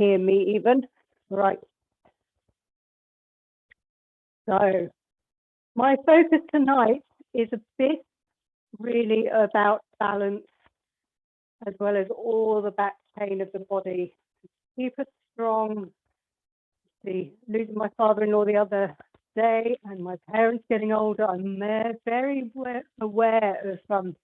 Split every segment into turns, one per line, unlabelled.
hear me even. Right. So my focus tonight is a bit really about balance, as well as all the back pain of the body. Keep us strong. See, losing my father-in-law the other day and my parents getting older, I'm very aware of some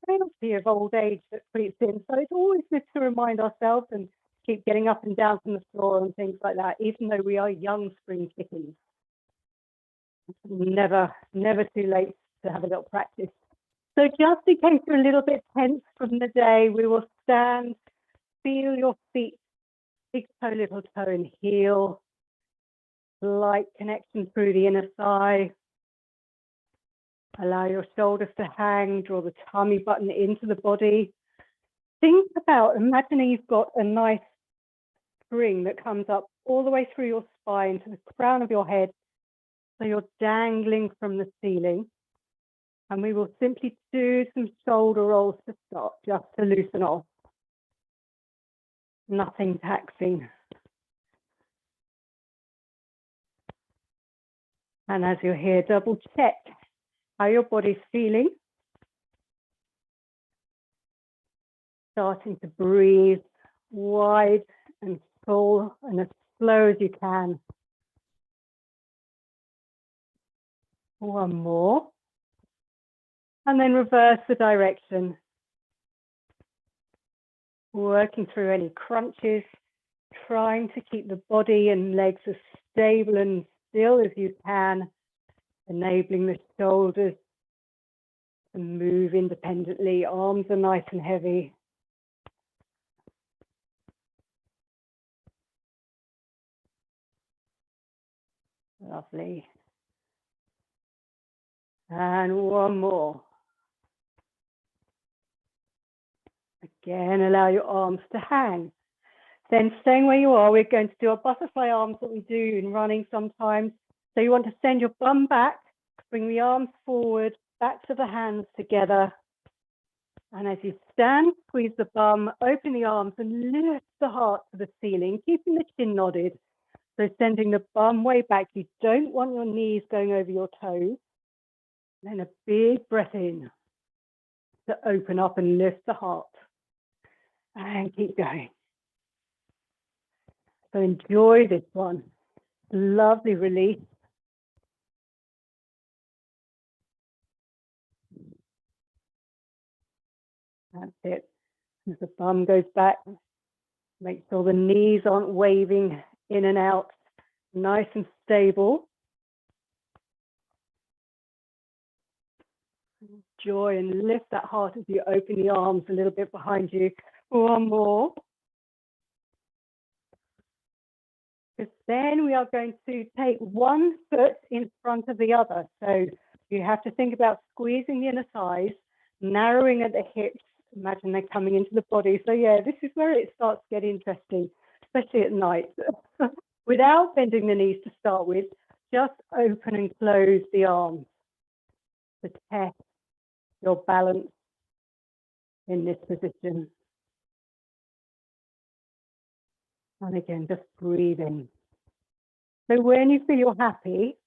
frailty of old age that creeps in. So it's always good to remind ourselves and keep getting up and down from the floor and things like that, even though we are young spring chickens. Never too late to have a little practice. So just in case you're a little bit tense from the day, we will stand, feel your feet, big toe, little toe and heel, light connection through the inner thigh. Allow your shoulders to hang, draw the tummy button into the body. Think about imagining you've got a nice string that comes up all the way through your spine to the crown of your head. So you're dangling from the ceiling. And we will simply do some shoulder rolls to start, just to loosen off. Nothing taxing. And as you're here, double check how your body's feeling. Starting to breathe wide and full and as slow as you can. One more. And then reverse the direction. Working through any crunches, trying to keep the body and legs as stable and still as you can, enabling the shoulders to move independently. Arms are nice and heavy. Lovely. And one more. Again, allow your arms to hang. Then staying where you are, we're going to do our butterfly arms that we do in running sometimes. So you want to send your bum back, bring the arms forward, backs of the hands together. And as you stand, squeeze the bum, open the arms and lift the heart to the ceiling, keeping the chin nodded. So sending the bum way back. You don't want your knees going over your toes. Then a big breath in to open up and lift the heart. And keep going. So enjoy this one. Lovely release. That's it. As the bum goes back, make sure the knees aren't waving in and out. Nice and stable. Enjoy and lift that heart as you open the arms a little bit behind you. One more. Because then we are going to take one foot in front of the other. So you have to think about squeezing the inner thighs, narrowing at the hips. Imagine they're coming into the body. So yeah, this is where it starts to get interesting, especially at night. Without bending the knees to start with, just open and close the arms to test your balance in this position. And again, just breathing. So when you feel you're happy,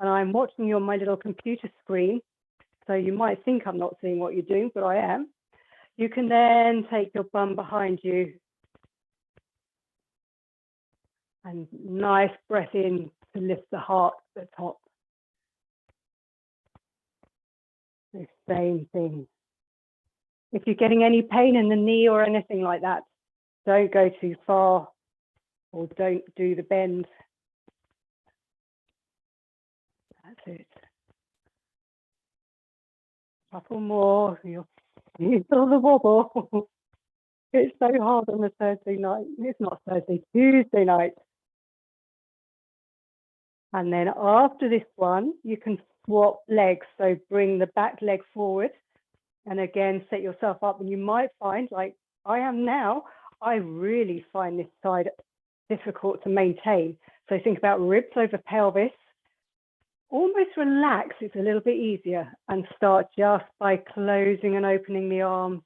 and I'm watching you on my little computer screen, so you might think I'm not seeing what you're doing, but I am. You can then take your bum behind you. And nice breath in to lift the heart at the top. The same thing. If you're getting any pain in the knee or anything like that, don't go too far or don't do the bend. That's it. A couple more. You feel the wobble. It's so hard on a Thursday night. It's not Thursday, Tuesday night. And then after this one, you can swap legs. So bring the back leg forward and again, set yourself up. And you might find, like I am now, I really find this side difficult to maintain. So think about ribs over pelvis. Almost relax, it's a little bit easier. And start just by closing and opening the arms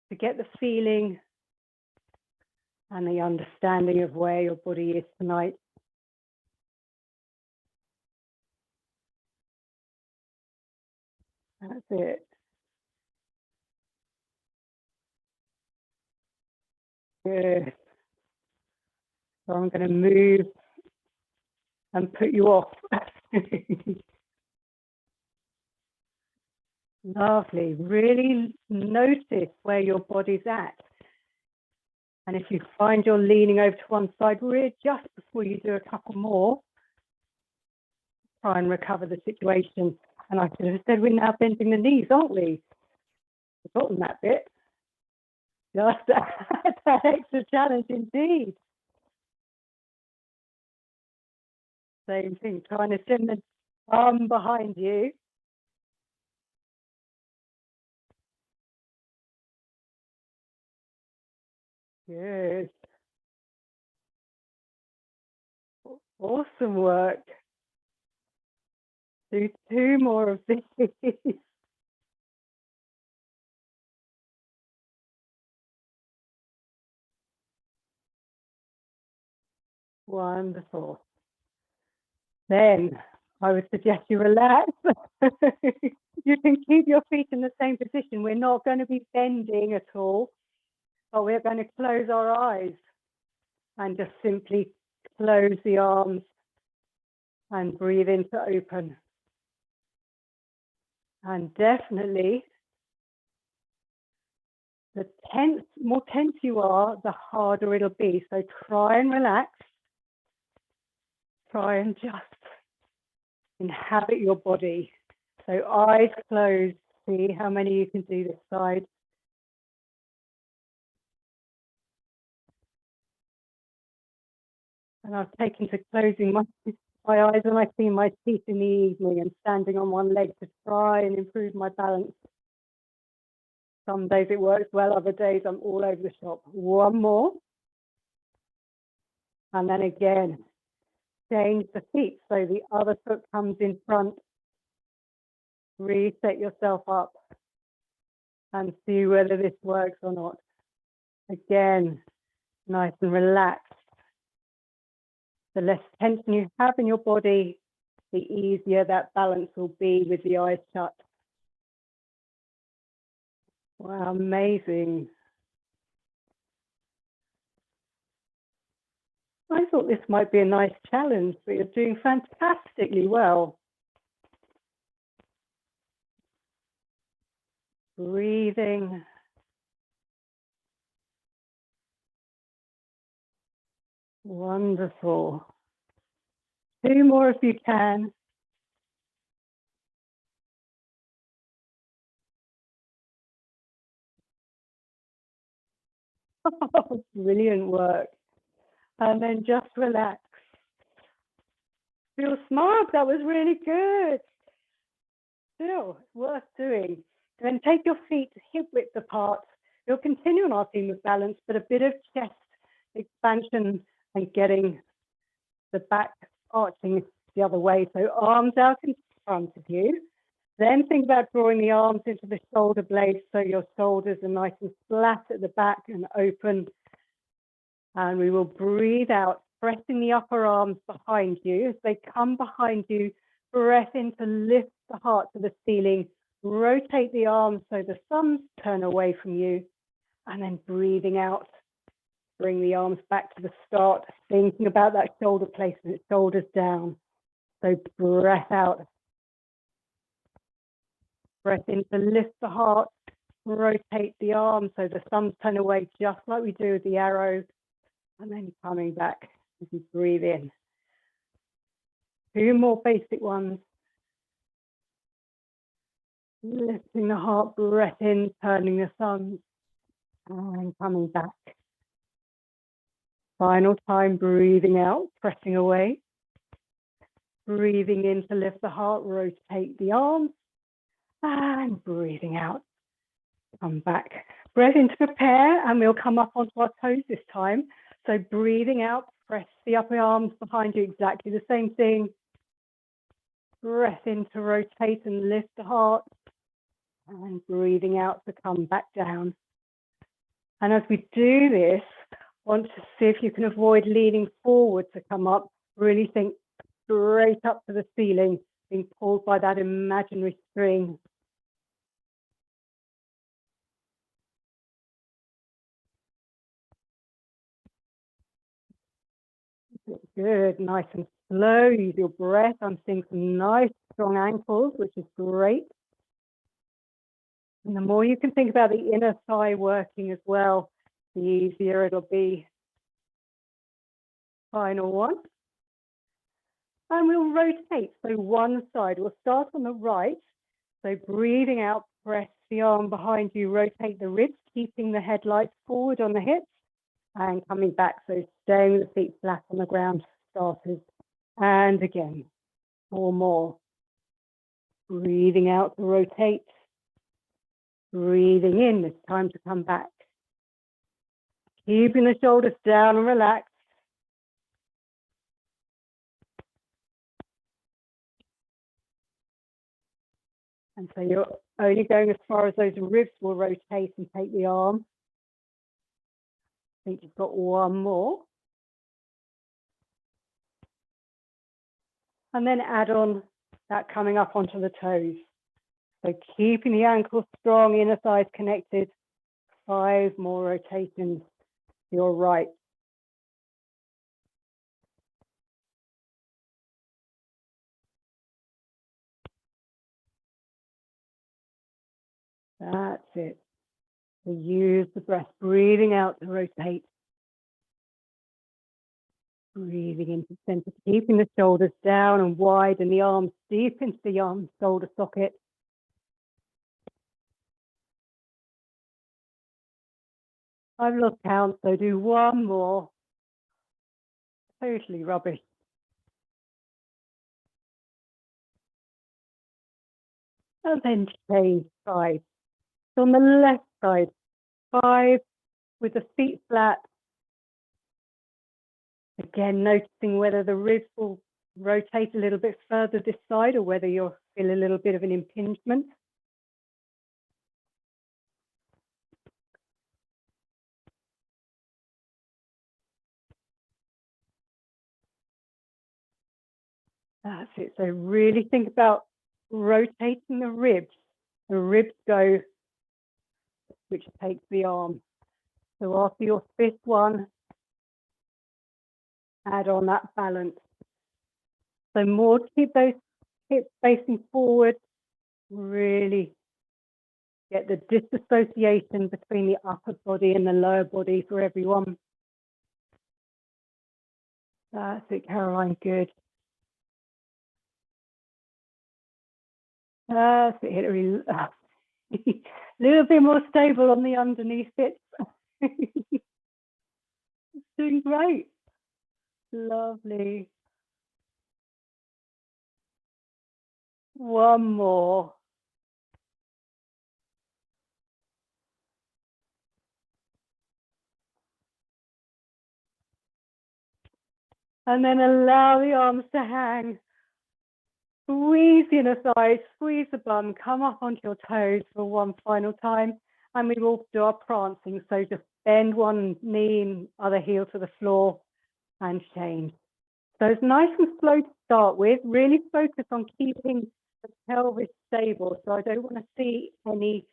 to get the feeling and the understanding of where your body is tonight. That's it. Good. So I'm going to move and put you off. Lovely. Really notice where your body's at. And if you find you're leaning over to one side, just before you do a couple more, try and recover the situation. And I should have said we're now bending the knees, aren't we? Forgotten that bit. Just that extra challenge indeed. Same thing, trying to send the arm behind you. Good. Awesome work. Do 2 more of these. Wonderful. Then I would suggest you relax. You can keep your feet in the same position. We're not going to be bending at all, but we're going to close our eyes and just simply close the arms and breathe into open. And definitely, the more tense you are, the harder it'll be. So try and relax. Try and just inhabit your body. So eyes closed. See how many you can do this side. And I've taken to closing my eyes when I clean my teeth in the evening and standing on one leg to try and improve my balance. Some days it works well, other days I'm all over the shop. One more. And then again, change the feet so the other foot comes in front. Reset yourself up and see whether this works or not. Again, nice and relaxed. The less tension you have in your body, the easier that balance will be with the eyes shut. Wow, amazing. I thought this might be a nice challenge, but you're doing fantastically well. Breathing. Wonderful. 2 more if you can. Oh, brilliant work. And then just relax. Feel smart. That was really good. Still worth doing. Then take your feet hip width apart. You'll continue on our theme of balance, but a bit of chest expansion and getting the back arching the other way. So arms out in front of you. Then think about drawing the arms into the shoulder blades so your shoulders are nice and flat at the back and open. And we will breathe out, pressing the upper arms behind you. As they come behind you, breath in to lift the heart to the ceiling. Rotate the arms so the thumbs turn away from you. And then breathing out, bring the arms back to the start, thinking about that shoulder placement, shoulders down. So breath out. Breath in to lift the heart, rotate the arms so the thumbs turn away just like we do with the arrow, and then coming back as you breathe in. 2 more basic ones. Lifting the heart, breath in, turning the thumbs, and coming back. Final time, breathing out, pressing away. Breathing in to lift the heart, rotate the arms, and breathing out. Come back. Breath in to prepare, and we'll come up onto our toes this time. So breathing out, press the upper arms behind you, exactly the same thing. Breath in to rotate and lift the heart, and breathing out to come back down. And as we do this, Want to see if you can avoid leaning forward to come up. Really think straight up to the ceiling, being pulled by that imaginary string. Good, nice and slow. Use your breath. I'm seeing some nice strong ankles, which is great. And the more you can think about the inner thigh working as well, the easier it'll be. Final one. And we'll rotate. So one side, we'll start on the right. So breathing out, press the arm behind you, rotate the ribs, keeping the headlights forward on the hips and coming back. So staying with the feet flat on the ground, starters. And again, 4 more. Breathing out to rotate. Breathing in, it's time to come back. Keeping the shoulders down and relaxed. And so you're only going as far as those ribs will rotate and take the arm. I think you've got 1 more. And then add on that coming up onto the toes. So keeping the ankles strong, inner thighs connected. 5 more rotations to your right. That's it. So use the breath, breathing out to rotate. Breathing into center, keeping the shoulders down and wide and the arms deep into the arm shoulder socket. I've lost count, so do 1 more. Totally rubbish. And then change sides. So on the left side, 5 with the feet flat. Again, noticing whether the ribs will rotate a little bit further this side or whether you'll feel a little bit of an impingement. That's it. So really think about rotating the ribs. The ribs go, which takes the arm. So after your 5th one, add on that balance. So more to keep those hips facing forward. Really get the disassociation between the upper body and the lower body for everyone. That's it, Caroline, good. That's it, Hilary. A little bit more stable on the underneath bits. Doing great. Lovely. 1 more. And then allow the arms to hang. Squeeze the inner thigh, squeeze the bum, come up onto your toes for 1 final time. And we will do our prancing. So just bend 1 knee and other heel to the floor and change. So it's nice and slow to start with. Really focus on keeping the pelvis stable. So I don't want to see any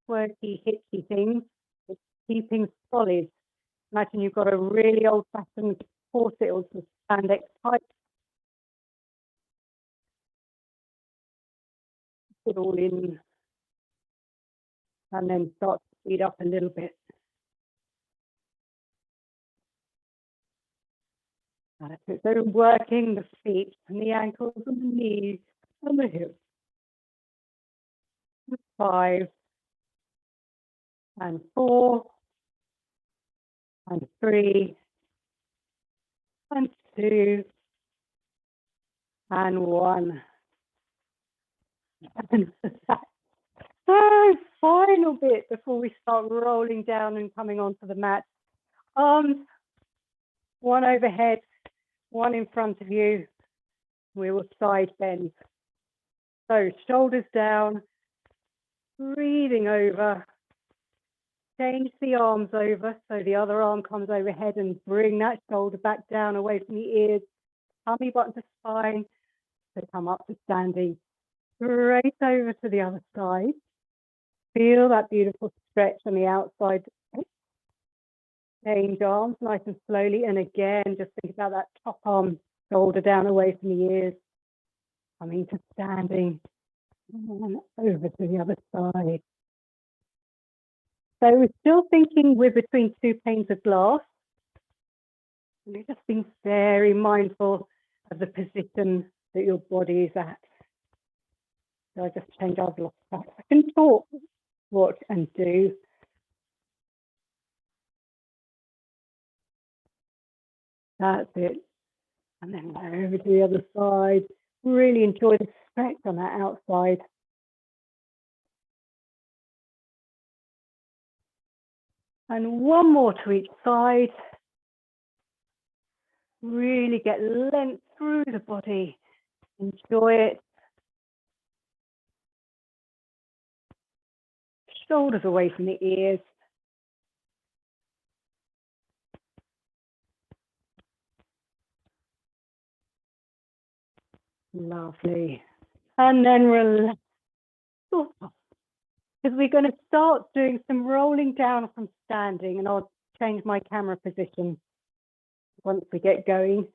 quirky, hitchy things. It's keeping solid. Imagine you've got a really old-fashioned corset or spandex type. Put it all in and then start to speed up a little bit. That's it. So working the feet and the ankles and the knees and the hips. 5 and 4 and 3 and 2 and 1. And that final bit before we start rolling down and coming onto the mat. Arms, 1 overhead, 1 in front of you. We will side bend. So shoulders down, breathing over, change the arms over so the other arm comes overhead and bring that shoulder back down away from the ears, tummy button to spine. So come up to standing, straight over to the other side. Feel that beautiful stretch on the outside. Change arms nice and slowly. And again, just think about that top arm, shoulder down away from the ears. Coming to standing and over to the other side. So we're still thinking we're between two panes of glass. And you're just being very mindful of the position that your body is at. So I just change our block back. I can talk, watch and do. That's it. And then over to the other side. Really enjoy the stretch on that outside. And one more to each side. Really get length through the body. Enjoy it. Shoulders away from the ears. Lovely. And then relax. Because we're going to start doing some rolling down from standing, and I'll change my camera position once we get going.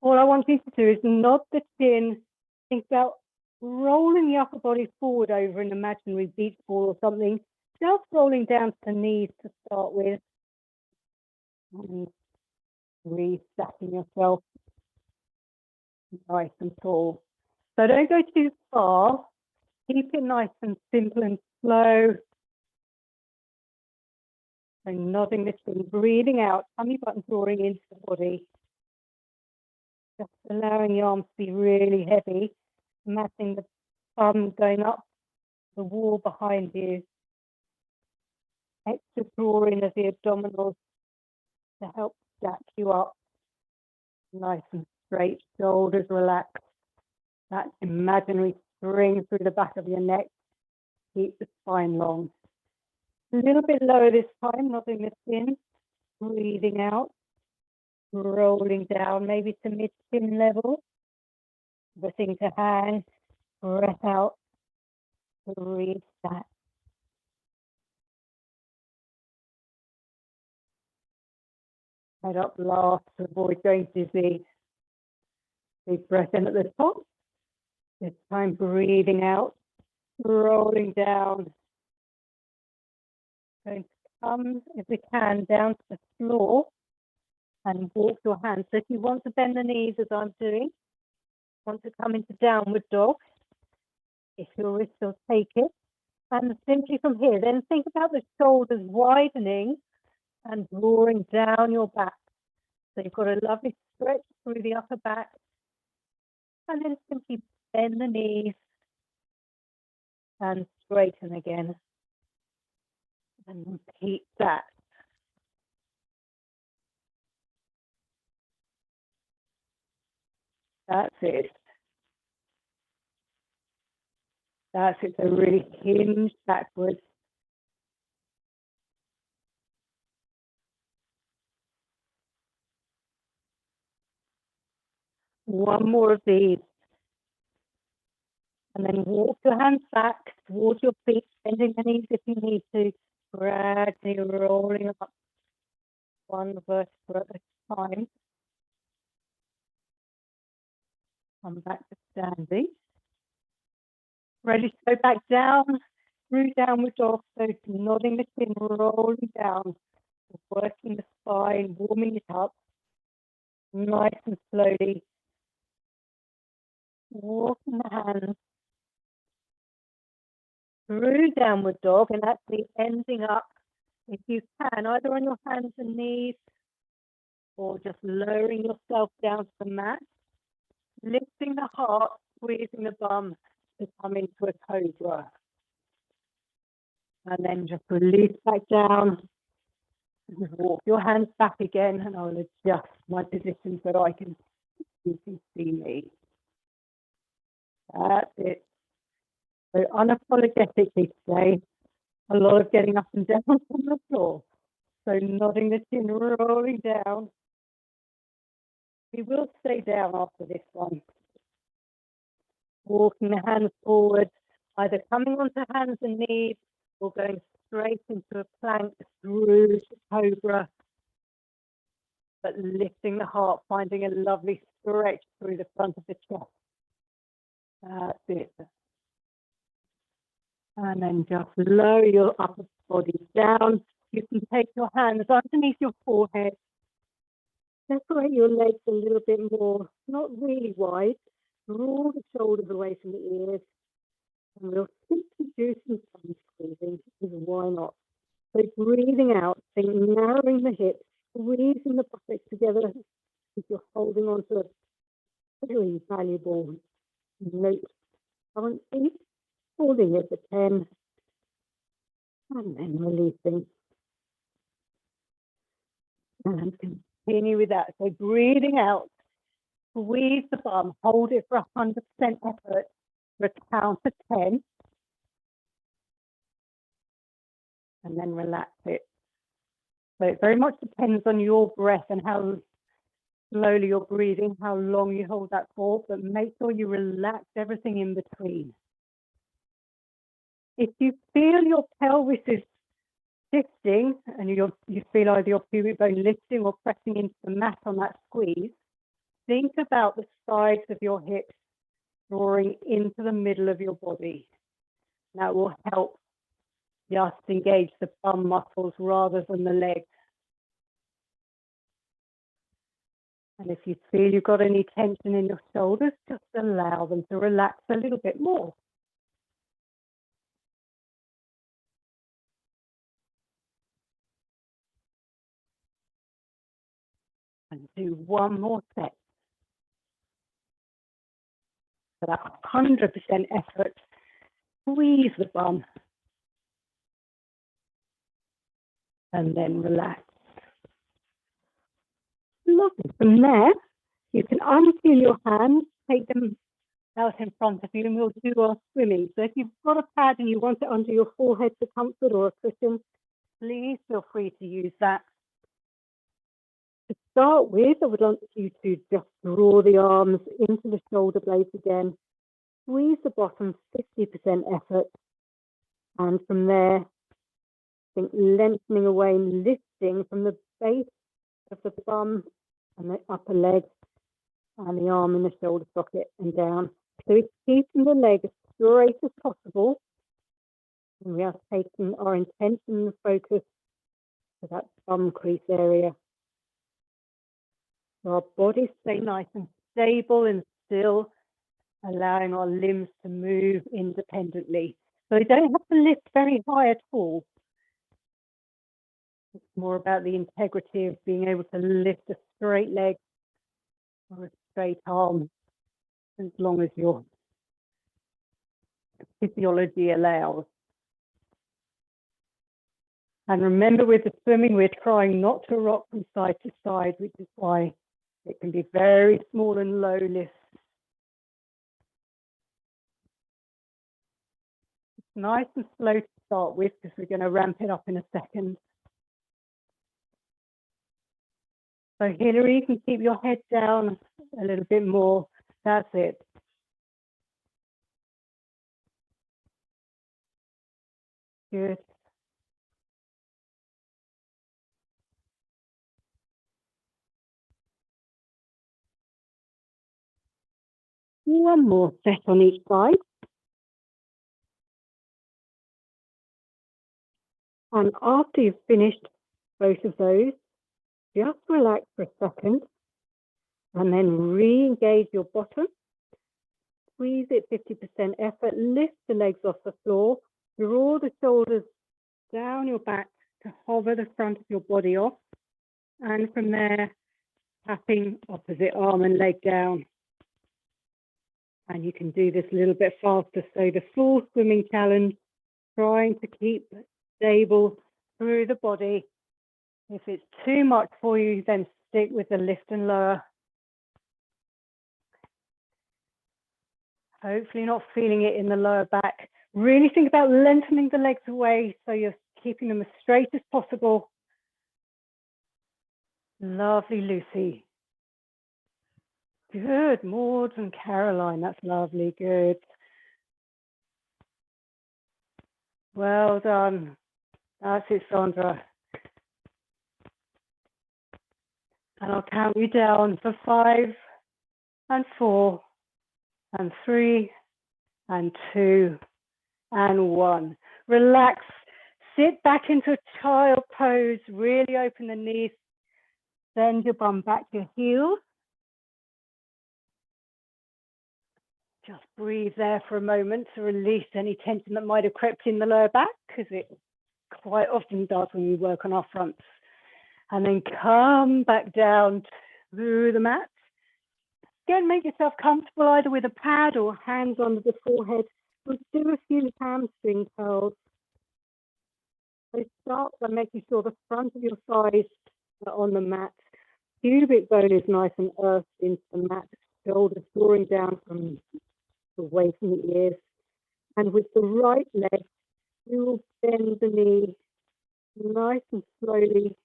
All I want you to do is nod the chin, think about rolling the upper body forward over an imaginary beach ball or something, just rolling down to the knees to start with. And restacking yourself nice and tall. So don't go too far. Keep it nice and simple and slow. So nodding the chin, breathing out, tummy button drawing into the body. Just allowing the arms to be really heavy, matching the bum going up the wall behind you. Extra drawing of the abdominals to help stack you up. Nice and straight, shoulders relaxed. That imaginary string through the back of your neck. Keep the spine long. A little bit lower this time, nodding the chin, breathing out, rolling down, maybe to mid-chin level. Breathing to hang, breath out, breathe back. Head up last to avoid going dizzy. Big breath in at the top. This time breathing out, rolling down. Going to come, if we can, down to the floor and walk your hands. So if you want to bend the knees as I'm doing, want to come into downward dog, if your wrist will take it. And simply from here, then think about the shoulders widening and drawing down your back. So you've got a lovely stretch through the upper back. And then simply bend the knees and straighten again. And repeat that. That's it. That's it. So really hinge backwards. One more of these. And then walk your hands back towards your feet, bending the knees if you need to, gradually rolling up one vertebra at a time. Come back to standing. Ready to go back down through downward dog. So nodding the chin, rolling down, working the spine, warming it up, nice and slowly. Walking the hands through downward dog and actually ending up, if you can, either on your hands and knees or just lowering yourself down to the mat, lifting the heart, squeezing the bum to come into a cobra. And then just release back down. Walk your hands back again, and I'll adjust my position so that you can see me. That's it. So unapologetically today, A lot of getting up and down from the floor. So nodding the chin, rolling down. We will stay down after this one. Walking the hands forward, either coming onto hands and knees or going straight into a plank through to cobra, but lifting the heart, finding a lovely stretch through the front of the chest. That's it. And then just lower your upper body down. You can take your hands underneath your forehead. Separate your legs a little bit more, not really wide. Draw the shoulders away from the ears. And we'll simply do some tongue squeezing, because why not? So breathing out, think narrowing the hips, squeezing the buttocks together as you're holding on to a very valuable note currently. Holding it for 10, and then releasing. And continue with that. So breathing out, squeeze the bum, hold it for 100% effort for a count of 10. And then relax it. So it very much depends on your breath and how slowly you're breathing, how long you hold that for, but make sure you relax everything in between. If you feel your pelvis is shifting and you feel either your pubic bone lifting or pressing into the mat on that squeeze, think about the sides of your hips drawing into the middle of your body. That will help just engage the bum muscles rather than the legs. And if you feel you've got any tension in your shoulders, just allow them to relax a little bit more. And do one more set. For that 100% effort, squeeze the bum. And then relax. Lovely. From there, you can unpeel your hands, take them out in front of you, and we'll do our swimming. So if you've got a pad and you want it under your forehead for comfort or a cushion, please feel free to use that. To start with, I would like you to just draw the arms into the shoulder blades again. Squeeze the bottom 50% effort. And from there, think lengthening away and lifting from the base of the bum and the upper leg and the arm in the shoulder socket and down. So it's keeping the leg as straight as possible. And we are taking our intention and focus to that bum crease area. So our bodies stay nice and stable and still, allowing our limbs to move independently. So you don't have to lift very high at all. It's more about the integrity of being able to lift a straight leg or a straight arm, as long as your physiology allows. And remember, with the swimming, we're trying not to rock from side to side, which is why it can be very small and low lifts. It's nice and slow to start with, because we're going to ramp it up in a second. So Hilary, you can keep your head down a little bit more. That's it. Good. One more set on each side. And after you've finished both of those, just relax for a second and then re-engage your bottom. Squeeze it 50% effort, lift the legs off the floor, draw the shoulders down your back to hover the front of your body off. And from there, tapping opposite arm and leg down. And you can do this a little bit faster. So the full swimming challenge, trying to keep stable through the body. If it's too much for you, then stick with the lift and lower. Hopefully not feeling it in the lower back. Really think about lengthening the legs away so you're keeping them as straight as possible. Lovely, Lucy. Good, Maud and Caroline, that's lovely, good. Well done. That's it, Sandra. And I'll count you down for 5 and 4 and 3 and 2 and 1. Relax, sit back into a child pose, really open the knees, send your bum back to your heels. Just breathe there for a moment to release any tension that might have crept in the lower back, because it quite often does when we work on our fronts. And then come back down through the mat. Again, make yourself comfortable either with a pad or hands under the forehead. We'll do a few hamstring curls. So start by making sure the front of your thighs are on the mat. Pubic bone is nice and earthed into the mat. Shoulders drawing down from away from the ears. And with the right leg, you will bend the knee nice and slowly,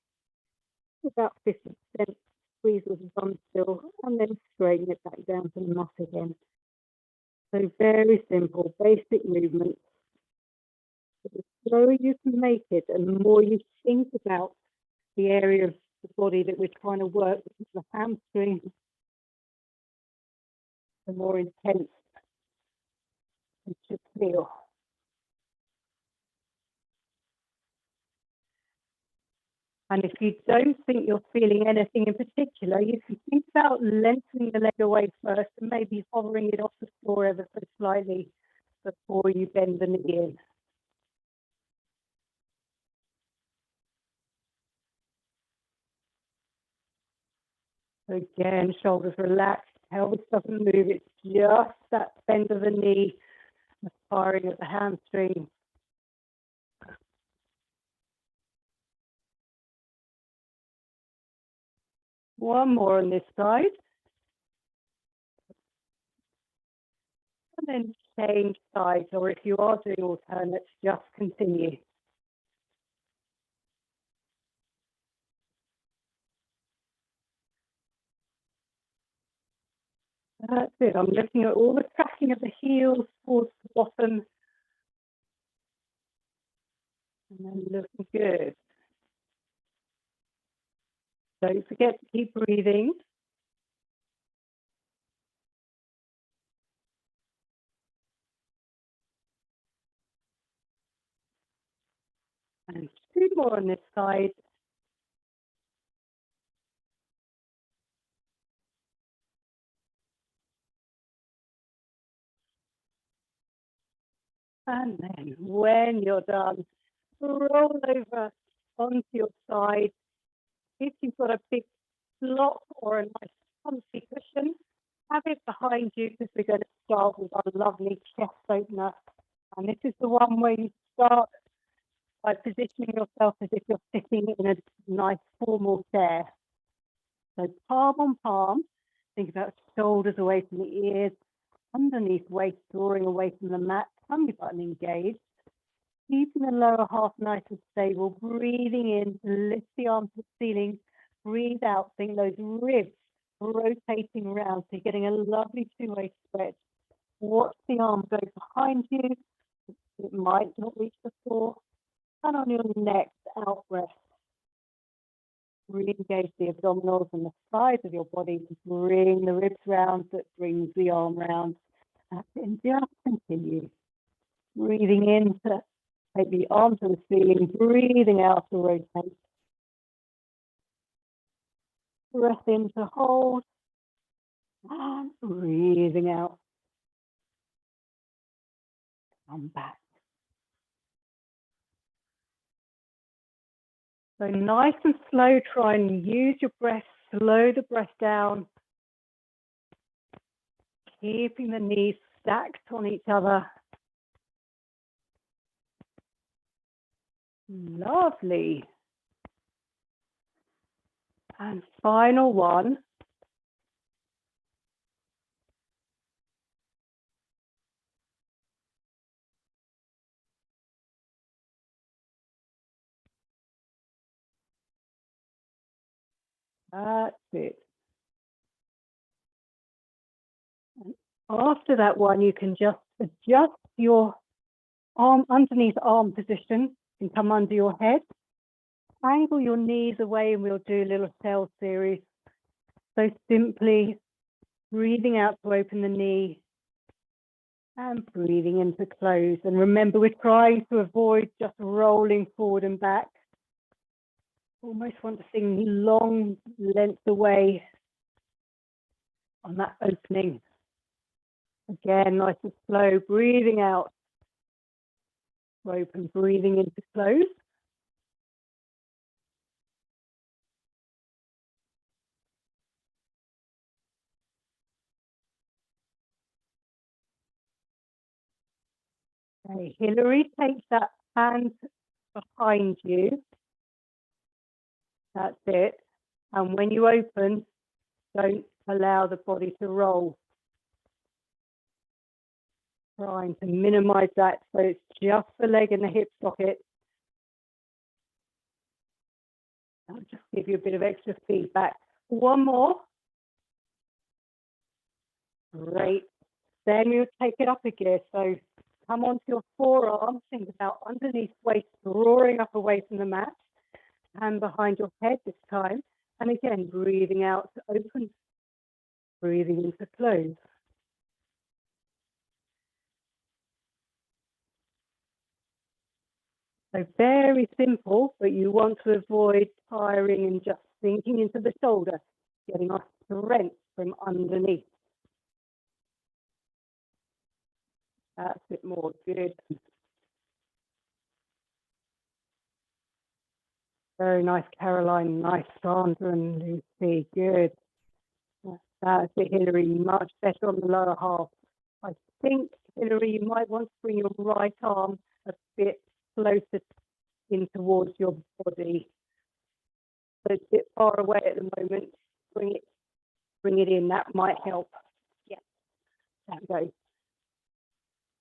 about 50%, squeeze the bum still, and then straighten it back down to the mat again. So very simple, basic movements. But the slower you can make it, and the more you think about the area of the body that we're trying to work, the hamstring, the more intense it should feel. And if you don't think you're feeling anything in particular, you can think about lengthening the leg away first and maybe hovering it off the floor ever so slightly before you bend the knee in. Again, shoulders relaxed, pelvis doesn't move, it's just that bend of the knee, the firing of the hamstring. One more on this side. And then change sides, or if you are doing alternates, just continue. That's it. I'm looking at all the tracking of the heels towards the bottom. And then looking good. Don't forget to keep breathing. And 2 more on this side. And then when you're done, roll over onto your side. If you've got a big block or a nice comfy cushion, have it behind you, because we're going to start with our lovely chest opener. And this is the one where you start by positioning yourself as if you're sitting in a nice formal chair. So palm on palm, think about shoulders away from the ears, underneath waist drawing away from the mat, tummy button engaged, keeping the lower half nice and stable, breathing in to lift the arms to the ceiling, breathe out, think those ribs rotating around, so you're getting a lovely two-way stretch. Watch the arm go behind you, it might not reach the floor, and on your next out breath, re-engage the abdominals and the sides of your body to bring the ribs round, that brings the arm round. And just continue. Breathing in to take the arm to the ceiling, breathing out to rotate. Breath in to hold, and breathing out. Come back. So nice and slow, try and use your breath, slow the breath down. Keeping the knees stacked on each other. Lovely. And final one. it. And after that one, you can just adjust your arm underneath arm position and come under your head. Angle your knees away and we'll do a little cell series. So simply breathing out to open the knee and breathing in to close. And remember, we're trying to avoid just rolling forward and back. Almost want to sing long length away on that opening. Again, nice and slow, breathing out to open, breathing in to close. Okay, Hilary, take that hand behind you. That's it. And when you open, don't allow the body to roll. Trying to minimize that so it's just the leg and the hip socket. I'll just give you a bit of extra feedback. One more. Great. Then you take it up again. So come onto your forearms, think about underneath waist, drawing up away from the mat. Hand behind your head this time. And again, breathing out to open, breathing in to close. So very simple, but you want to avoid tiring and just sinking into the shoulder, getting our strength from underneath. That's it more, good. Very nice, Caroline, nice, Sandra and Lucy, good. That's it, Hilary, much better on the lower half. I think, Hilary, you might want to bring your right arm a bit closer in towards your body. So it's a bit far away at the moment. Bring it in, that might help. Yeah, there we go.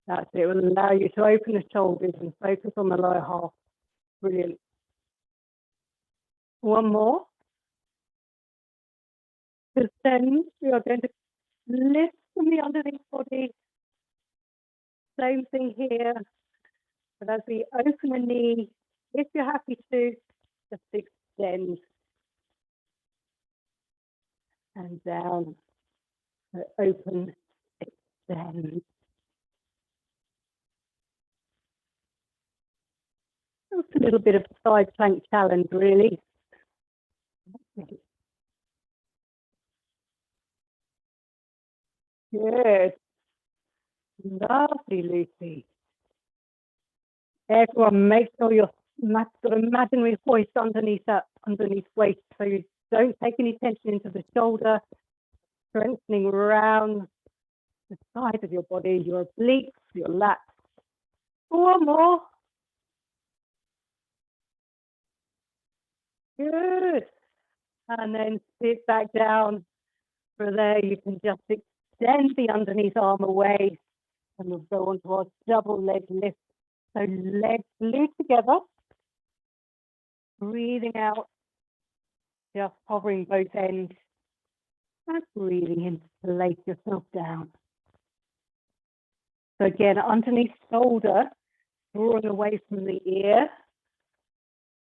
That's it, it will allow you to open the shoulders and focus on the lower half. Brilliant. One more. Because then we are going to lift from the underneath body. Same thing here. But as we open the knee, if you're happy to, just extend. And down. So open, extend. It's a little bit of a side plank challenge, really. Good. Lovely, Lucy. Everyone, make sure you've got an imaginary hoist underneath waist, so you don't take any tension into the shoulder, strengthening around the side of your body, your obliques, your lats. One more. Good. And then sit back down. For there, you can just extend the underneath arm away, and we'll go on to our double leg lift. So legs glued together, breathing out, just hovering both ends, and breathing in to lay yourself down. So again, underneath shoulder, drawing away from the ear.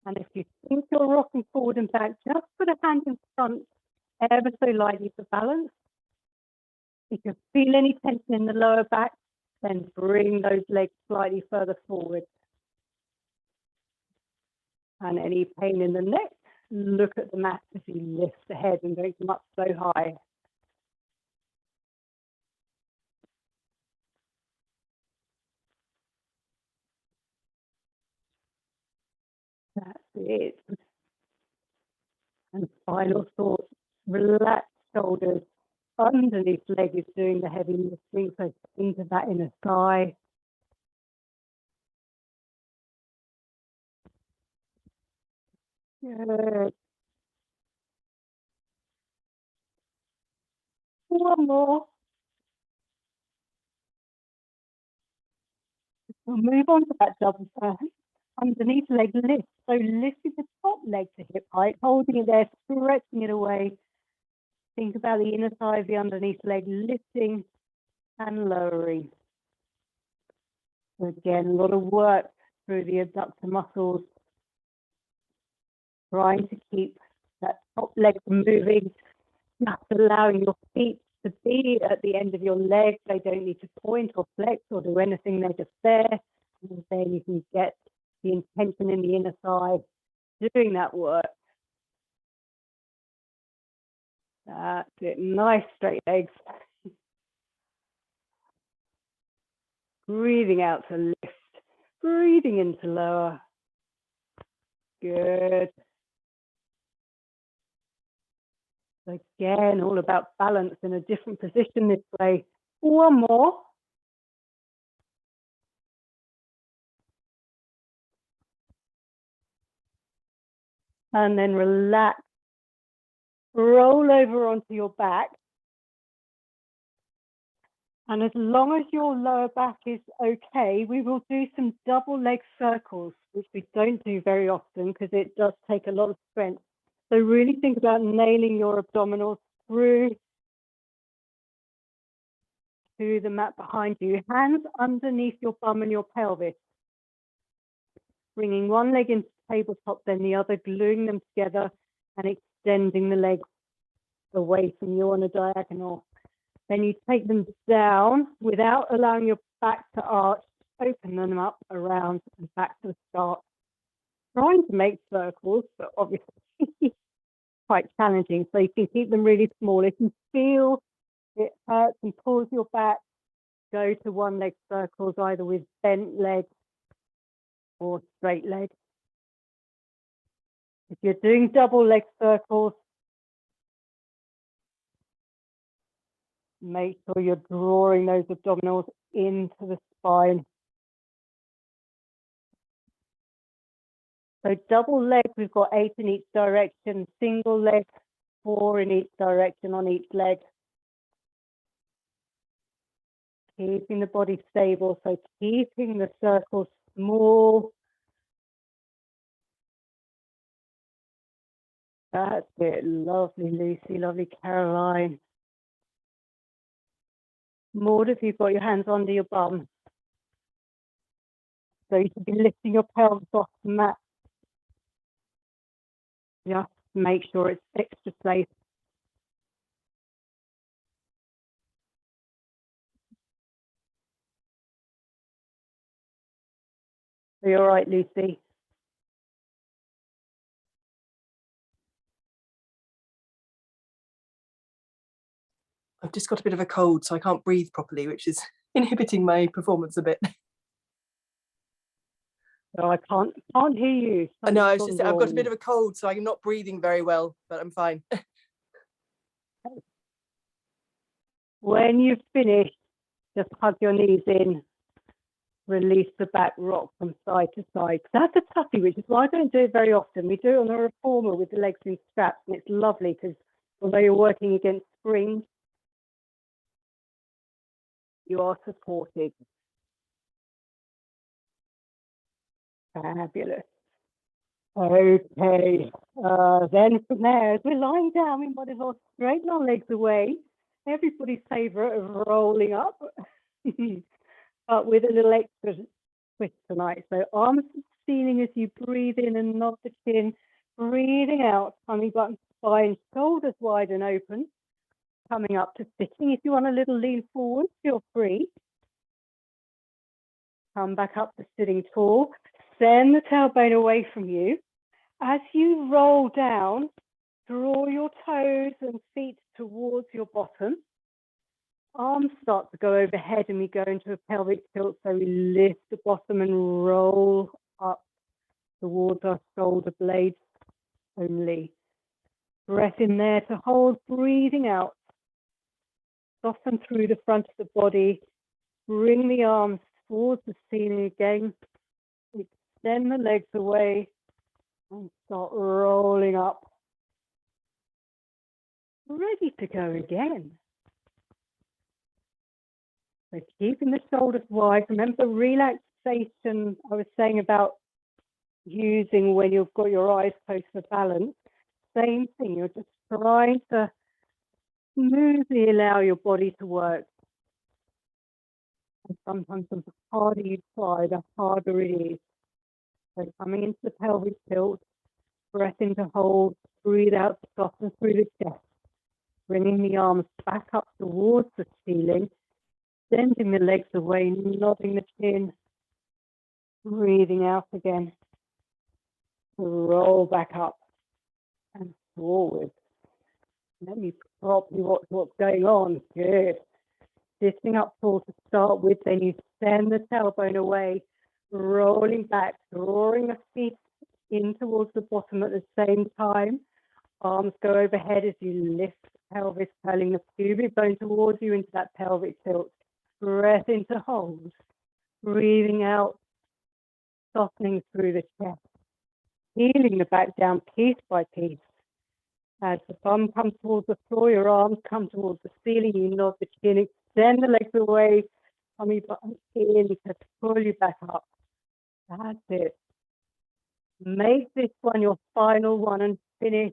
And if you think you're rocking forward and back, just put a hand in front, ever so lightly for balance. If you feel any tension in the lower back, then bring those legs slightly further forward. And any pain in the neck, look at the mat as you lift the head and don't come up so high. That's it. And final thought, relax shoulders. Underneath leg is doing the heavy lifting, so into that inner thigh. Good. One more. We'll move on to that double turn. Underneath leg lift. So lifting the top leg to hip height, holding it there, stretching it away, Think about the inner thigh of the underneath leg lifting and lowering. So again, a lot of work through the abductor muscles, trying to keep that top leg moving, just allowing your feet to be at the end of your leg. They don't need to point or flex or do anything, they're just there. And then you can get the intention in the inner thigh doing that work. That's it, nice straight legs. Breathing out to lift, breathing in to lower. Good. Again, all about balance in a different position this way. One more. And then relax. Roll over onto your back. And as long as your lower back is okay, we will do some double leg circles, which we don't do very often because it does take a lot of strength. So really think about nailing your abdominals through to the mat behind you. Hands underneath your bum and your pelvis. Bringing one leg into tabletop, then the other, gluing them together and extending the legs away from you on a diagonal. Then you take them down without allowing your back to arch, open them up around and back to the start. Trying to make circles, but obviously quite challenging. So you can keep them really small. If you feel it hurts and pulls your back, go to one leg circles, either with bent legs or straight legs. If you're doing double leg circles, make sure you're drawing those abdominals into the spine. So double leg, we've got 8 in each direction. Single leg, 4 in each direction on each leg. Keeping the body stable, so keeping the circles small. That's it. Lovely, Lucy. Lovely, Caroline. Maud, if you've got your hands under your bum. So you should be lifting your pelvis off the mat. Just make sure it's extra safe. Are you all right, Lucy?
I've just got a bit of a cold, so I can't breathe properly, which is inhibiting my performance a bit.
No, I can't hear you.
No, I've got a bit of a cold, so I'm not breathing very well, but I'm fine.
When you've finished, just hug your knees in, release the back, rock from side to side. That's a toughie, which is why I don't do it very often. We do it on a reformer with the legs in straps, and it's lovely because although you're working against springs, you are supported. Fabulous. Okay, then from there, as we're lying down, we might as well straighten our legs away. Everybody's favorite of rolling up, but with a little extra twist tonight. So arms to the ceiling as you breathe in and nod the chin, breathing out, tummy button, spine, shoulders wide and open. Coming up to sitting. If you want a little lean forward, feel free. Come back up to sitting tall. Send the tailbone away from you. As you roll down, draw your toes and feet towards your bottom. Arms start to go overhead and we go into a pelvic tilt. So we lift the bottom and roll up towards our shoulder blades only. Breath in there to hold, breathing out. Soften through the front of the body. Bring the arms towards the ceiling again. Extend the legs away and start rolling up. Ready to go again. So keeping the shoulders wide. Remember the relaxation I was saying about using when you've got your eyes closed for balance. Same thing, you're just trying to Smoothly allow your body to work. And sometimes the harder you try, the harder it is. So coming into the pelvic tilt, breath into hold, breathe out to soften through the chest, bringing the arms back up towards the ceiling, bending the legs away, nodding the chin, breathing out again. Roll back up and forward. Let me properly watch what's going on. Good. Sitting up tall to start with, then you send the tailbone away, rolling back, drawing the feet in towards the bottom at the same time. Arms go overhead as you lift the pelvis, curling the pubic bone towards you into that pelvic tilt. Breath into hold. Breathing out, softening through the chest. Healing the back down piece by piece. As the bum comes towards the floor, your arms come towards the ceiling, you nod the chin, extend the legs away, tummy button in to pull you back up. That's it. Make this one your final one and finish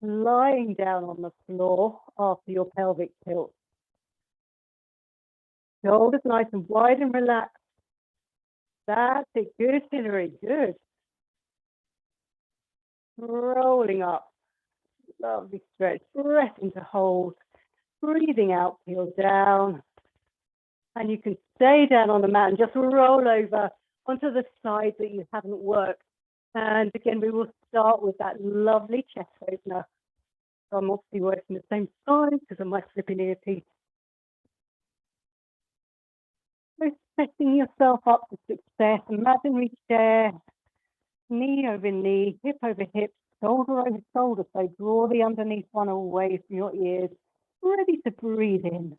lying down on the floor after your pelvic tilt. Shoulders nice and wide and relaxed. That's it. Good, Hillary. Good. Rolling up. Lovely stretch. Breath into hold. Breathing out, peel down. And you can stay down on the mat and just roll over onto the side that you haven't worked. And again, we will start with that lovely chest opener. So I'm obviously working the same side because of my flipping earpiece. So setting yourself up for success. Imaginary chair, knee over knee, hip over hip, shoulder over shoulder. So draw the underneath one away from your ears. Ready to breathe in.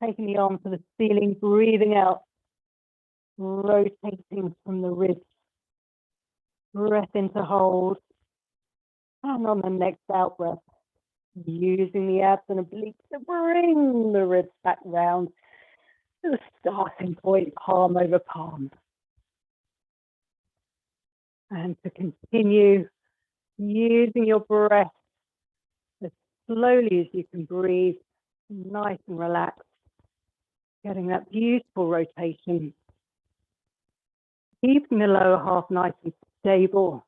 Taking the arm to the ceiling, breathing out. Rotating from the ribs. Breath into hold. And on the next out breath, using the abs and obliques to bring the ribs back round to the starting point, palm over palm. And to continue using your breath as slowly as you can breathe, nice and relaxed, getting that beautiful rotation. Keeping the lower half nice and stable.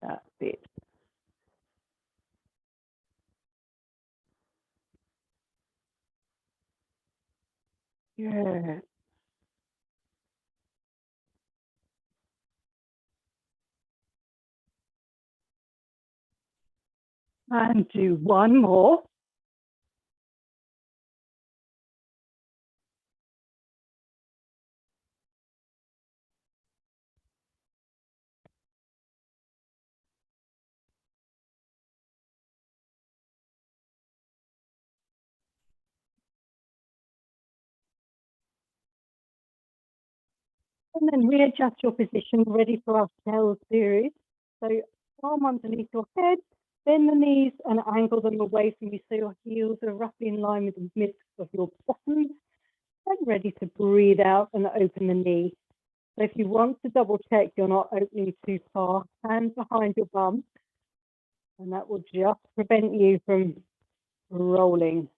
That's it. Good. And do one more. And then readjust your position, ready for our shell series. So arm underneath your head, bend the knees and angle them away from you so your heels are roughly in line with the midst of your bottom. And ready to breathe out and open the knee. So if you want to double check you're not opening too far, hands behind your bum. And that will just prevent you from rolling.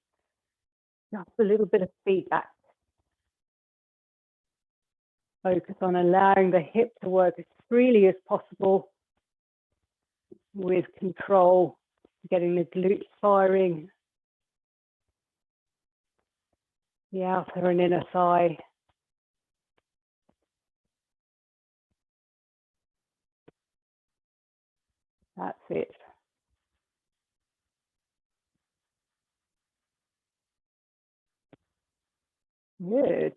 Just a little bit of feedback. Focus on allowing the hip to work as freely as possible with control, getting the glutes firing, the outer and inner thigh. That's it. Good.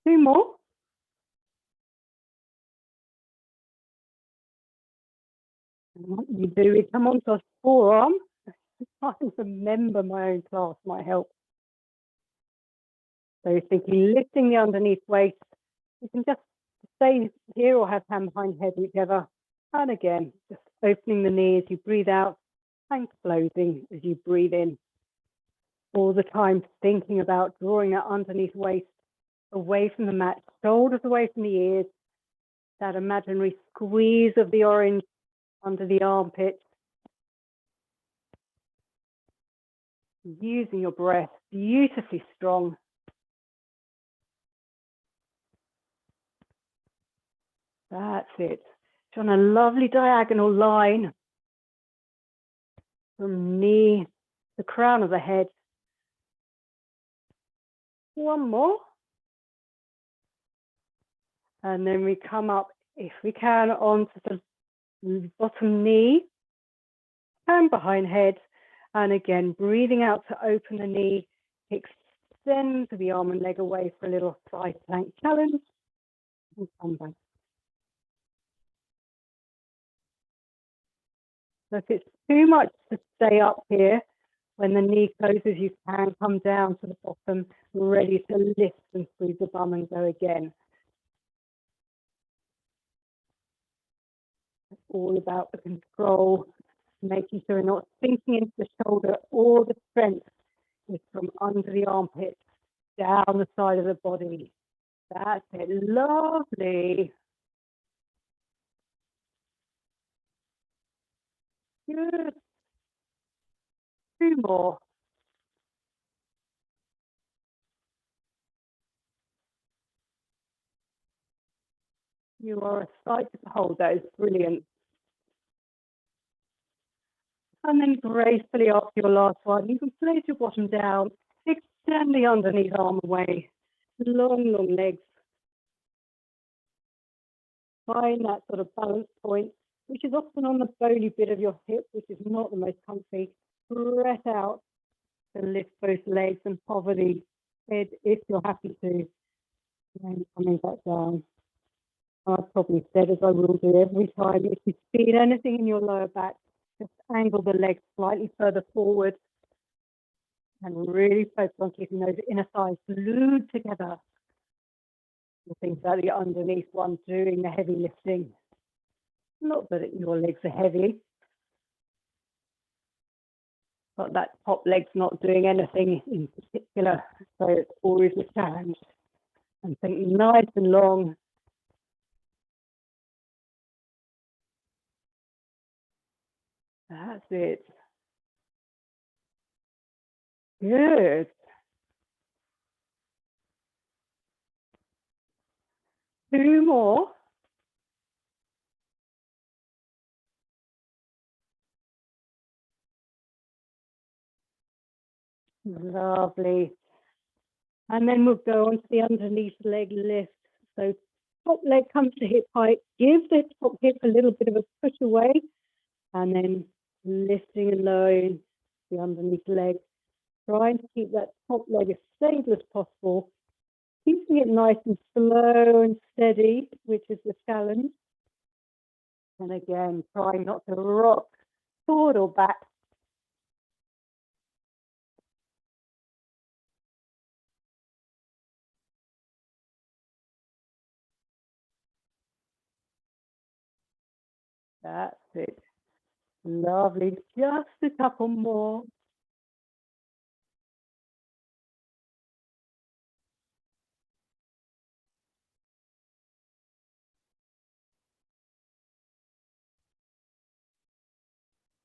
Two more. And what you do is come onto a forearm. I remember my own class might help. So thinking lifting the underneath waist, you can just stay here or have hand behind head, whichever. And again, just opening the knee as you breathe out and closing as you breathe in. All the time thinking about drawing that underneath waist away from the mat, shoulders away from the ears, That imaginary squeeze of the orange under the armpit. Using your breath, beautifully strong. That's it. On a lovely diagonal line from knee, the crown of the head. One more. And then we come up, if we can, onto the bottom knee and behind head. And again, breathing out to open the knee, extend the arm and leg away for a little side plank challenge. And come back. So if it's too much to stay up here, when the knee closes, you can come down to the bottom, ready to lift and squeeze the bum and go again. It's all about the control, making sure you're not sinking into the shoulder. All the strength is from under the armpit, down the side of the body. That's it. Lovely. Good. 2 more. You are a sight to behold. That is brilliant. And then gracefully after your last one, you can place your bottom down, extend the underneath arm away. Long, long legs. Find that sort of balance point, which is often on the bony bit of your hip, which is not the most comfy. Breath out to lift both legs and hover the head if you're happy to. And coming back down. I've probably said, as I will do every time, if you feel anything in your lower back, just angle the legs slightly further forward and really focus on keeping those inner thighs glued together. And think about the underneath one doing the heavy lifting. Not that your legs are heavy, but that top leg's not doing anything in particular. So it's always a challenge. And think nice and long. That's it. Good. Two more. Lovely. And then we'll go on to the underneath leg lift. So top leg comes to hip height. Give the top hip a little bit of a push away. And then lifting and lowering the underneath leg. Trying to keep that top leg as stable as possible. Keeping it nice and slow and steady, which is the challenge. And again, trying not to rock forward or back. That's it. Lovely. Just a couple more.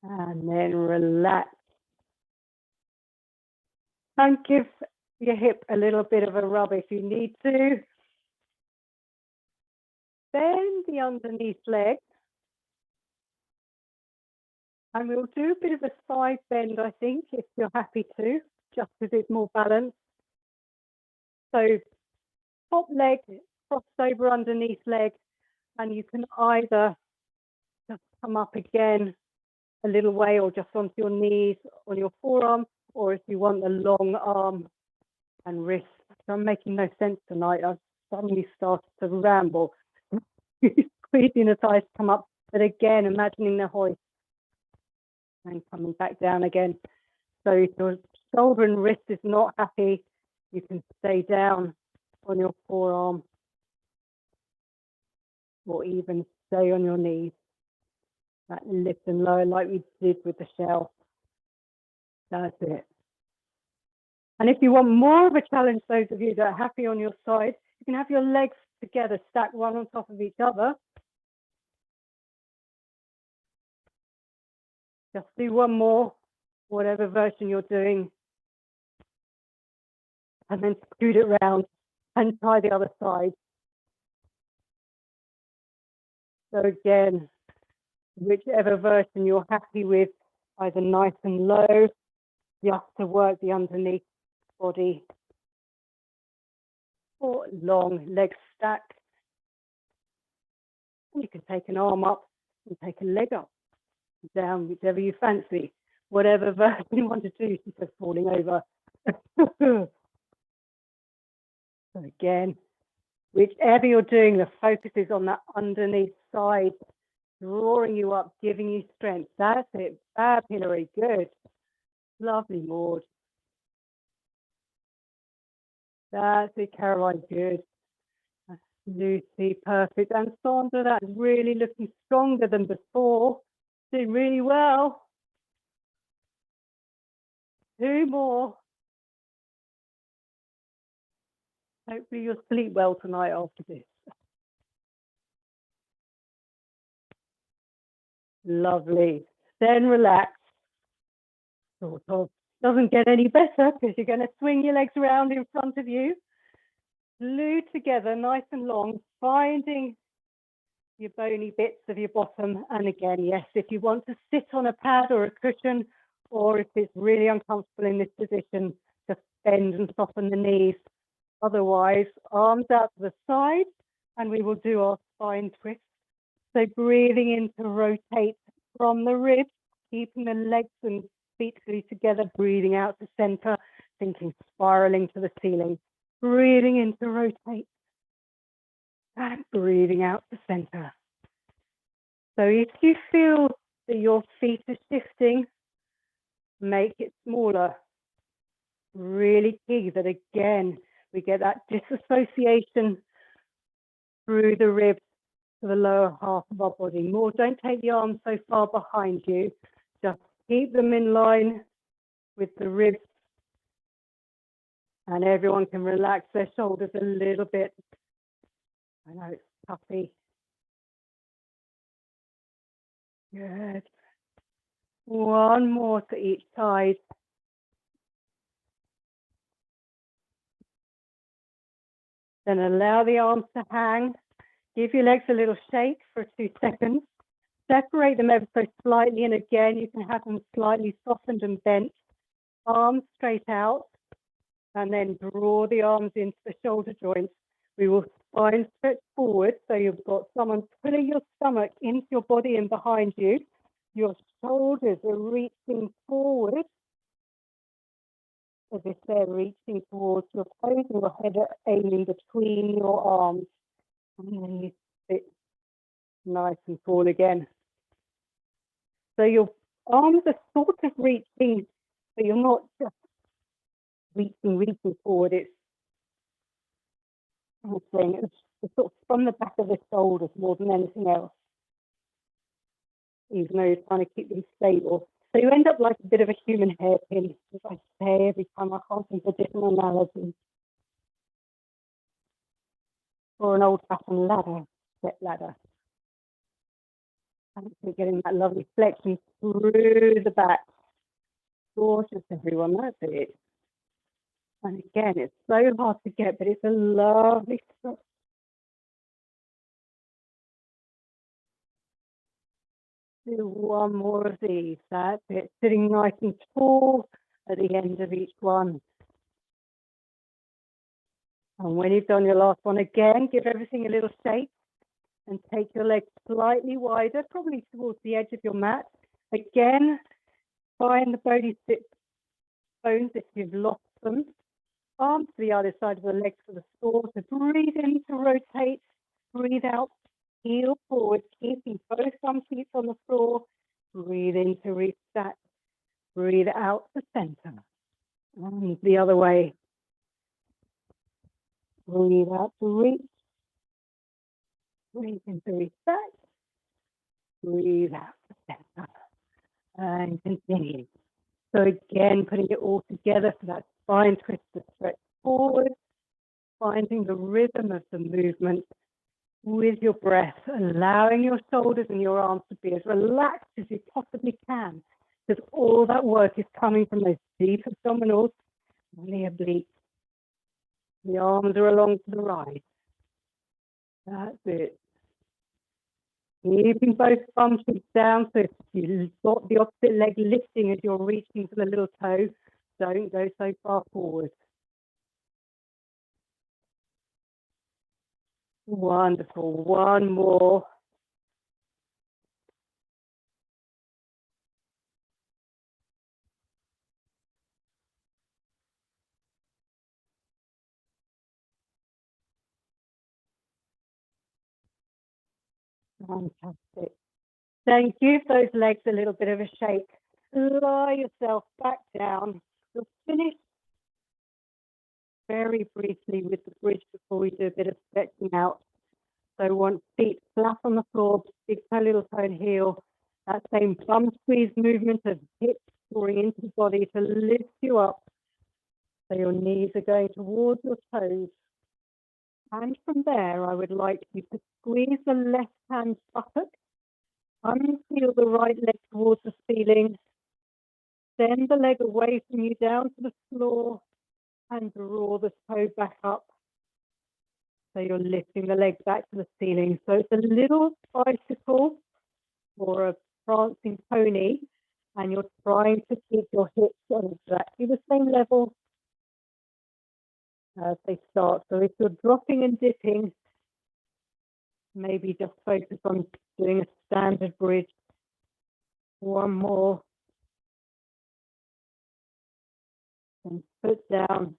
And then relax. And give your hip a little bit of a rub if you need to. Bend the underneath leg. And we'll do a bit of a side bend, I think, if you're happy to, just because it's more balanced. So top leg crossed over underneath leg, and you can either just come up again a little way or just onto your knees on your forearm, or if you want the long arm and wrist. So I'm making no sense tonight. I've suddenly started to ramble. Squeezing the thighs to come up, but again, imagining the hoist and coming back down again. So if your shoulder and wrist is not happy, you can stay down on your forearm or even stay on your knees. That lift and lower like we did with the shell. That's it. And if you want more of a challenge, those of you that are happy on your side, you can have your legs together, stack one on top of each other. Just do one more, whatever version you're doing. And then scoot it round and try the other side. So again, whichever version you're happy with, either nice and low, just to work the underneath body, or long leg stack. And you can take an arm up and take a leg up, down, whichever you fancy. Whatever version you want to do, she says, falling over. So again, whichever you're doing, the focus is on that underneath side, drawing you up, giving you strength. That's it. Fab, Hilary. Good. Lovely, Maud. That's it, Caroline. Good. Lucy, perfect. And Sandra, that's really looking stronger than before. Doing really well. 2 more. Hopefully you'll sleep well tonight after this. Lovely. Then relax. Sort of. Doesn't get any better because you're going to swing your legs around in front of you. Glue together nice and long, finding your bony bits of your bottom. And again, yes, if you want to sit on a pad or a cushion, or if it's really uncomfortable in this position, just bend and soften the knees. Otherwise, arms out to the side, and we will do our spine twist. So breathing in to rotate from the ribs, keeping the legs and feet glued together, breathing out to center, thinking spiraling to the ceiling. Breathing in to rotate, and breathing out to center. So if you feel that your feet are shifting, make it smaller. Really key that again, we get that disassociation through the ribs to the lower half of our body. More, don't take the arms so far behind you. Just keep them in line with the ribs. And everyone can relax their shoulders a little bit. I know it's puffy. Good. One more to each side. Then allow the arms to hang. Give your legs a little shake for 2 seconds. Separate them ever so slightly, and again, you can have them slightly softened and bent. Arms straight out, and then draw the arms into the shoulder joints. We will spine stretch forward, so you've got someone pulling your stomach into your body and behind you. Your shoulders are reaching forward, as if they're reaching towards your toes, and your head are aiming between your arms. And then you sit nice and tall again. So your arms are sort of reaching, but you're not just reaching forward. It's sort of from the back of the shoulders more than anything else, even though you're trying to keep them stable. So you end up like a bit of a human hairpin, as I say every time. I can't think of a different analogy. Or an old-fashioned ladder, step ladder. And so getting that lovely flexion through the back. Gorgeous, everyone, that's it. And again, it's so hard to get, but it's a lovely stretch. Do one more of these. That's it. Sitting nice and tall at the end of each one. And when you've done your last one, again, give everything a little shake and take your legs slightly wider, probably towards the edge of your mat. Again, find the bony sit bones if you've lost them. Arms to the other side of the legs for the floor. So breathe in to rotate, breathe out, heel forward, keeping both arm feet on the floor. Breathe in to reach that. Breathe out to center. And the other way. Breathe out to reach. Breathe in to reach back. Breathe out to center. And continue. So again, putting it all together for that spine twist to stretch forward. finding the rhythm of the movement with your breath, allowing your shoulders and your arms to be as relaxed as you possibly can, because all that work is coming from those deep abdominals and the obliques. The arms are along to the right. That's it. Keeping both thumbs down, so if you've got the opposite leg lifting as you're reaching for the little toe, don't go so far forward. Wonderful. One more. Fantastic. Then give those legs a little bit of a shake. Lie yourself back down. We'll finish very briefly with the bridge before we do a bit of stretching out. So want feet flat on the floor, big toe, little toe and heel. That same thumb squeeze movement of hips drawing into the body to lift you up. So your knees are going towards your toes. And from there, I would like you to squeeze the left hand buttock, unpeel the right leg towards the ceiling, send the leg away from you down to the floor and draw the toe back up. So you're lifting the leg back to the ceiling. So it's a little bicycle or a prancing pony, and you're trying to keep your hips on exactly the same level as they start. So if you're dropping and dipping, maybe just focus on doing a standard bridge. One more. And foot down,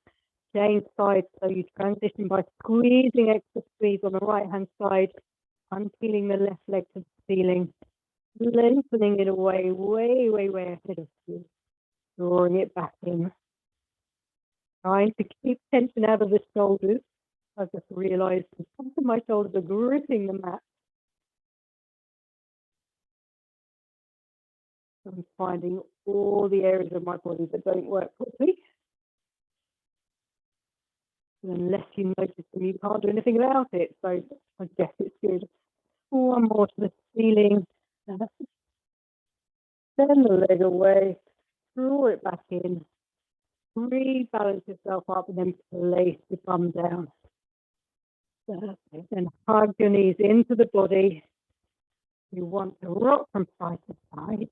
change sides. So you transition by squeezing extra squeeze on the right hand side, unpeeling the left leg to the ceiling, lengthening it away, way ahead of you, drawing it back in. Trying to keep tension out of the shoulders. I've just realized some of my shoulders are gripping the mat. I'm finding all the areas of my body that don't work properly. And unless you notice them, you can't do anything about it. So I guess it's good. One more to the ceiling. Send the leg away, draw it back in, rebalance yourself up, and then place the bum down. Then hug your knees into the body. You want to rock from side to side.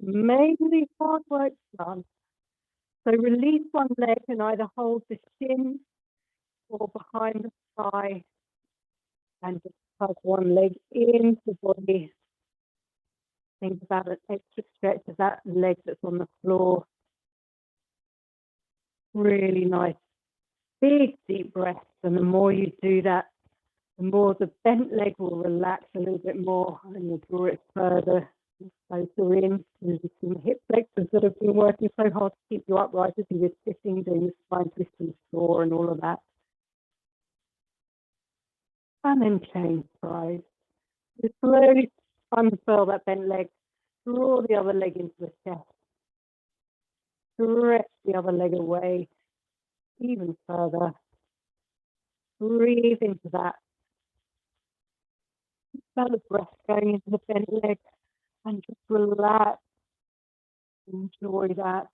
Mainly hard work done. So release one leg and either hold the shin or behind the thigh and just hug one leg into the body. Think about an extra stretch of that leg that's on the floor. Really nice, big, deep breaths. And the more you do that, the more the bent leg will relax a little bit more and you'll draw it further, closer in. There's some hip flexors that have been working so hard to keep you upright as you're sitting, doing the spine twist on the floor and all of that. And then change sides. Just slowly unfurl that bent leg, draw the other leg into the chest, stretch the other leg away even further. Breathe into that. Feel the breath going into the bent leg and just relax. Enjoy that.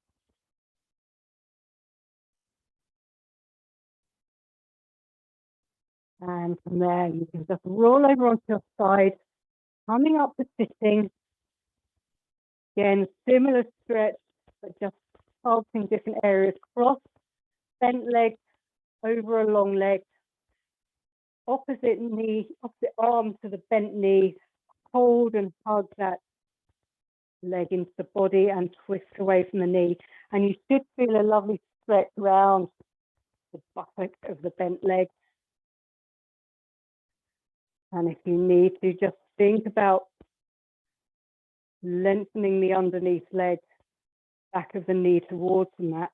And from there, you can just roll over onto your side, coming up to sitting. Again, similar stretch, but just pulsing different areas. Cross, bent leg over a long leg. Opposite knee, opposite arm to the bent knee. Hold and hug that leg into the body and twist away from the knee. And you should feel a lovely stretch around the buttock of the bent leg. And if you need to, just think about lengthening the underneath leg, back of the knee towards the mat.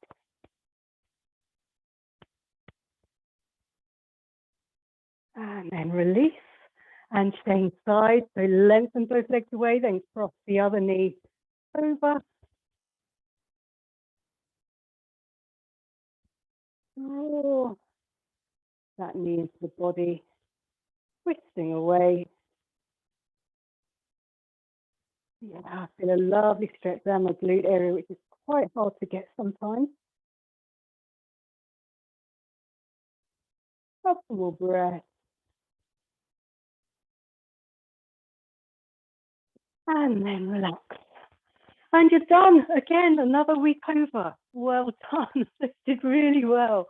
And then release and change sides. So lengthen both legs away, then cross the other knee over. Draw that knee into the body, twisting away. Yeah, I feel a lovely stretch down my glute area, which is quite hard to get sometimes. Have some more breath. And then relax. And you're done. Again, another week over. Well done. This did really well.